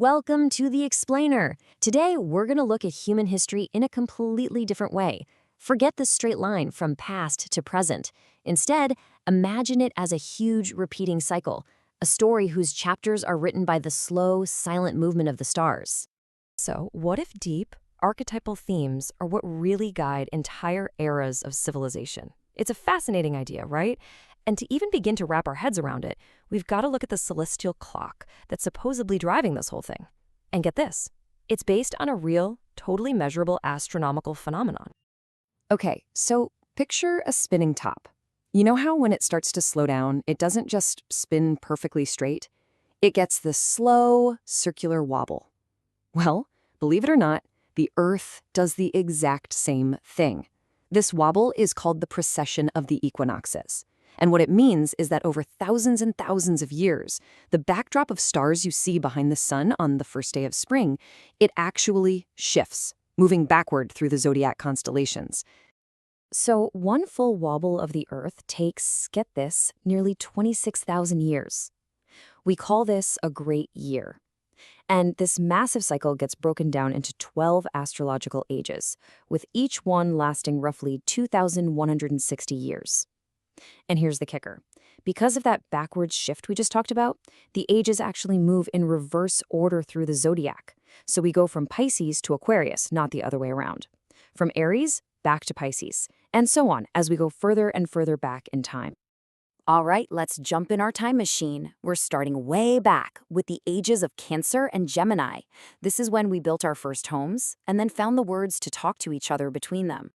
Welcome to The Explainer. Today, we're going to look at human history in a completely different way. Forget the straight line from past to present. Instead, imagine it as a huge repeating cycle, a story whose chapters are written by the slow, silent movement of the stars. So, what if deep, archetypal themes are what really guide entire eras of civilization? It's a fascinating idea, right? And to even begin to wrap our heads around it, we've got to look at the celestial clock that's supposedly driving this whole thing. And get this, it's based on a real, totally measurable astronomical phenomenon. Okay, so picture a spinning top. You know how when it starts to slow down, it doesn't just spin perfectly straight? It gets this slow, circular wobble. Well, believe it or not, the Earth does the exact same thing. This wobble is called the precession of the equinoxes. And what it means is that over thousands and thousands of years, the backdrop of stars you see behind the sun on the first day of spring, it actually shifts, moving backward through the zodiac constellations. So, one full wobble of the Earth takes, get this, nearly 26,000 years. We call this a great year. And this massive cycle gets broken down into 12 astrological ages, with each one lasting roughly 2,160 years. And here's the kicker. Because of that backwards shift we just talked about, the ages actually move in reverse order through the zodiac. So we go from Pisces to Aquarius, not the other way around. From Aries, back to Pisces, and so on as we go further and further back in time. All right, let's jump in our time machine. We're starting way back with the ages of Cancer and Gemini. This is when we built our first homes and then found the words to talk to each other between them.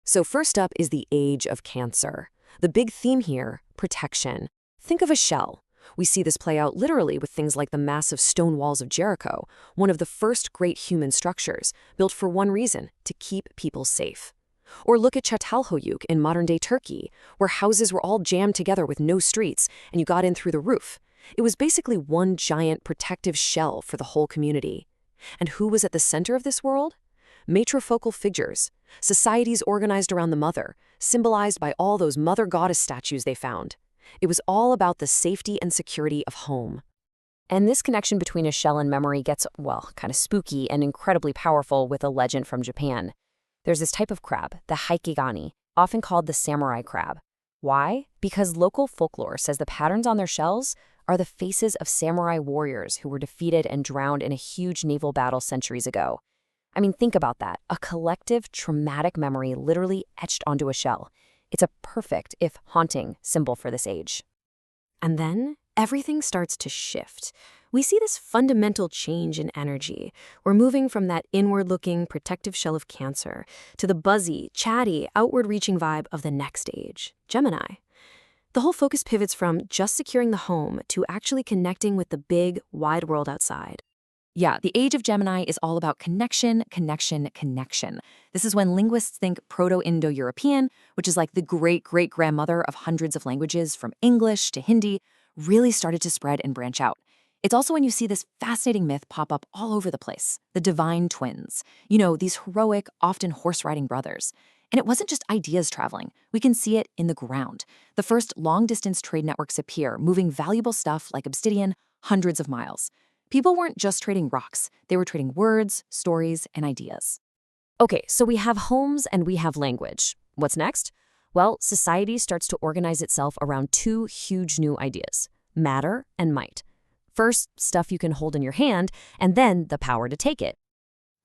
So first up is the age of Cancer. The big theme here, protection. Think of a shell. We see this play out literally with things like the massive stone walls of Jericho, one of the first great human structures, built for one reason, to keep people safe. Or look at Çatalhöyük in modern-day Turkey, where houses were all jammed together with no streets, and you got in through the roof. It was basically one giant protective shell for the whole community. And who was at the center of this world? Matrifocal figures, societies organized around the mother, symbolized by all those mother goddess statues they found. It was all about the safety and security of home. And this connection between a shell and memory gets, well, kind of spooky and incredibly powerful with a legend from Japan. There's this type of crab, the haikigani, often called the samurai crab. Why? Because local folklore says the patterns on their shells are the faces of samurai warriors who were defeated and drowned in a huge naval battle centuries ago. I mean, think about that. A collective traumatic memory literally etched onto a shell. It's a perfect, if haunting, symbol for this age. And then everything starts to shift. We see this fundamental change in energy. We're moving from that inward-looking, protective shell of Cancer to the buzzy, chatty, outward-reaching vibe of the next age, Gemini. The whole focus pivots from just securing the home to actually connecting with the big, wide world outside. Yeah, the age of Gemini is all about connection, connection, connection. This is when linguists think Proto-Indo-European, which is like the great-great-grandmother of hundreds of languages from English to Hindi, really started to spread and branch out. It's also when you see this fascinating myth pop up all over the place, the divine twins. You know, these heroic, often horse-riding brothers. And it wasn't just ideas traveling. We can see it in the ground. The first long-distance trade networks appear, moving valuable stuff like obsidian hundreds of miles. People weren't just trading rocks. They were trading words, stories, and ideas. Okay, so we have homes and we have language. What's next? Well, society starts to organize itself around two huge new ideas, matter and might. First, stuff you can hold in your hand, and then the power to take it.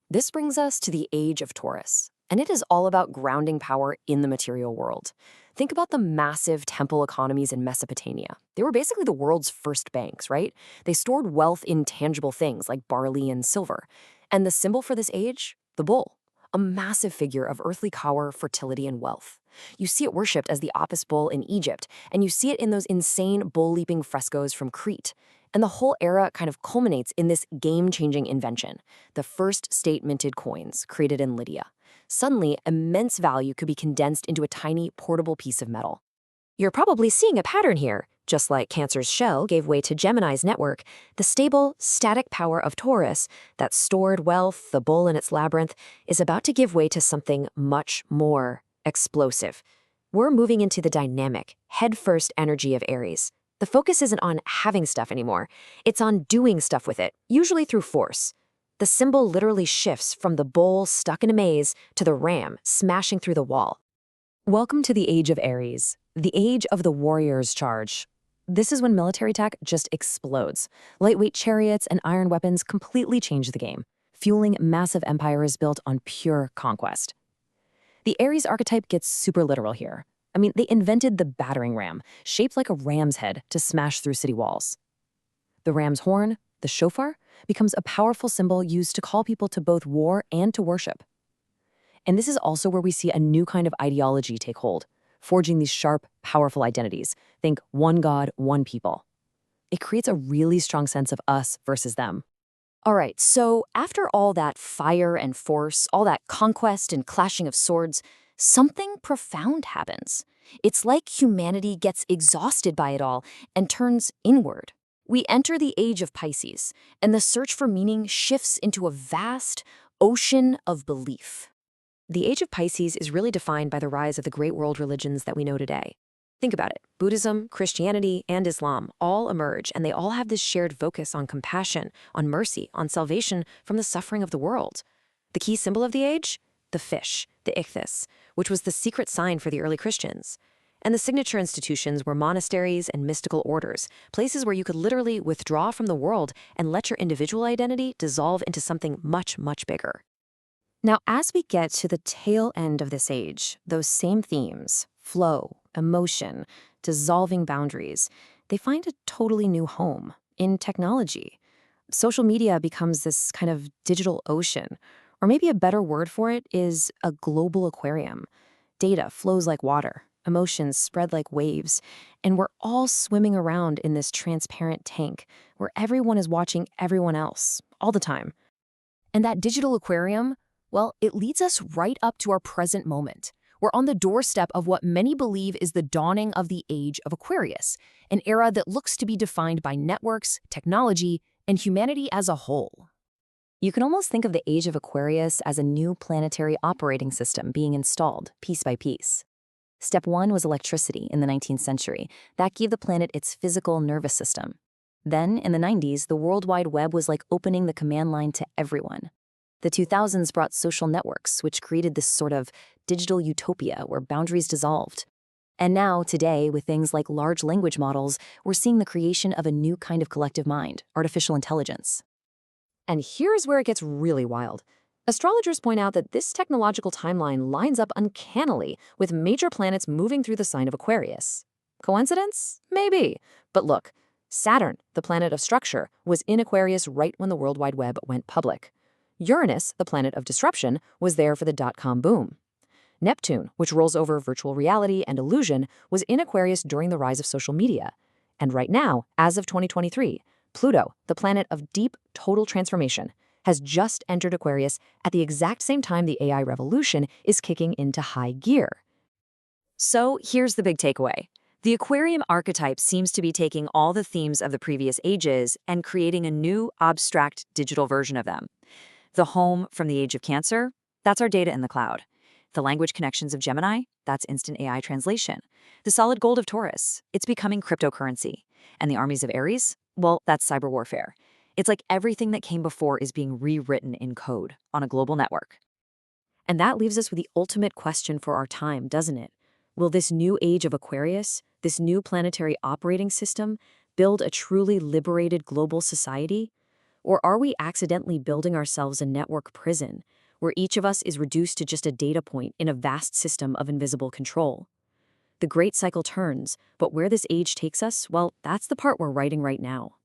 This brings us to the age of Taurus, and it is all about grounding power in the material world. Think about the massive temple economies in Mesopotamia. They were basically the world's first banks, right? They stored wealth in tangible things like barley and silver. And the symbol for this age? The bull, a massive figure of earthly power, fertility, and wealth. You see it worshipped as the Apis bull in Egypt, and you see it in those insane bull-leaping frescoes from Crete. And the whole era kind of culminates in this game-changing invention, the first state-minted coins created in Lydia. Suddenly, immense value could be condensed into a tiny, portable piece of metal. You're probably seeing a pattern here. Just like Cancer's shell gave way to Gemini's network, the stable, static power of Taurus, that stored wealth, the bull in its labyrinth, is about to give way to something much more explosive. We're moving into the dynamic, head-first energy of Aries. The focus isn't on having stuff anymore. It's on doing stuff with it, usually through force. The symbol literally shifts from the bull stuck in a maze to the ram smashing through the wall. Welcome to the Age of Aries, the age of the warrior's charge. This is when military tech just explodes. Lightweight chariots and iron weapons completely change the game, fueling massive empires built on pure conquest. The Aries archetype gets super literal here. I mean, they invented the battering ram, shaped like a ram's head to smash through city walls. The ram's horn, the shofar, becomes a powerful symbol used to call people to both war and to worship. And this is also where we see a new kind of ideology take hold, forging these sharp, powerful identities. Think one God, one people. It creates a really strong sense of us versus them. All right, so after all that fire and force, all that conquest and clashing of swords, something profound happens. It's like humanity gets exhausted by it all and turns inward. We enter the age of Pisces, and the search for meaning shifts into a vast ocean of belief. The age of Pisces is really defined by the rise of the great world religions that we know today. Think about it. Buddhism, Christianity, and Islam all emerge, and they all have this shared focus on compassion, on mercy, on salvation from the suffering of the world. The key symbol of the age? The fish, the ichthys, which was the secret sign for the early Christians. And the signature institutions were monasteries and mystical orders, places where you could literally withdraw from the world and let your individual identity dissolve into something much, much bigger. Now, as we get to the tail end of this age, those same themes, flow, emotion, dissolving boundaries, they find a totally new home in technology. Social media becomes this kind of digital ocean, or maybe a better word for it is a global aquarium. Data flows like water, emotions spread like waves, and we're all swimming around in this transparent tank where everyone is watching everyone else all the time. And that digital aquarium, well, it leads us right up to our present moment. We're on the doorstep of what many believe is the dawning of the age of Aquarius, an era that looks to be defined by networks, technology, and humanity as a whole. You can almost think of the age of Aquarius as a new planetary operating system being installed piece by piece. Step 1 was electricity in the 19th century. That gave the planet its physical nervous system. Then, in the 90s, the World Wide Web was like opening the command line to everyone. The 2000s brought social networks, which created this sort of digital utopia where boundaries dissolved. And now, today, with things like large language models, we're seeing the creation of a new kind of collective mind, artificial intelligence. And here's where it gets really wild. Astrologers point out that this technological timeline lines up uncannily with major planets moving through the sign of Aquarius. Coincidence? Maybe. But look, Saturn, the planet of structure, was in Aquarius right when the World Wide Web went public. Uranus, the planet of disruption, was there for the dot-com boom. Neptune, which rules over virtual reality and illusion, was in Aquarius during the rise of social media. And right now, as of 2023, Pluto, the planet of deep, total transformation, has just entered Aquarius at the exact same time the AI revolution is kicking into high gear. So here's the big takeaway. The aquarium archetype seems to be taking all the themes of the previous ages and creating a new, abstract digital version of them. The home from the age of Cancer, that's our data in the cloud. The language connections of Gemini, that's instant AI translation. The solid gold of Taurus, it's becoming cryptocurrency. And the armies of Aries, well, that's cyber warfare. It's like everything that came before is being rewritten in code on a global network. And that leaves us with the ultimate question for our time, doesn't it? Will this new age of Aquarius, this new planetary operating system, build a truly liberated global society? Or are we accidentally building ourselves a network prison, where each of us is reduced to just a data point in a vast system of invisible control? The great cycle turns, but where this age takes us, well, that's the part we're writing right now.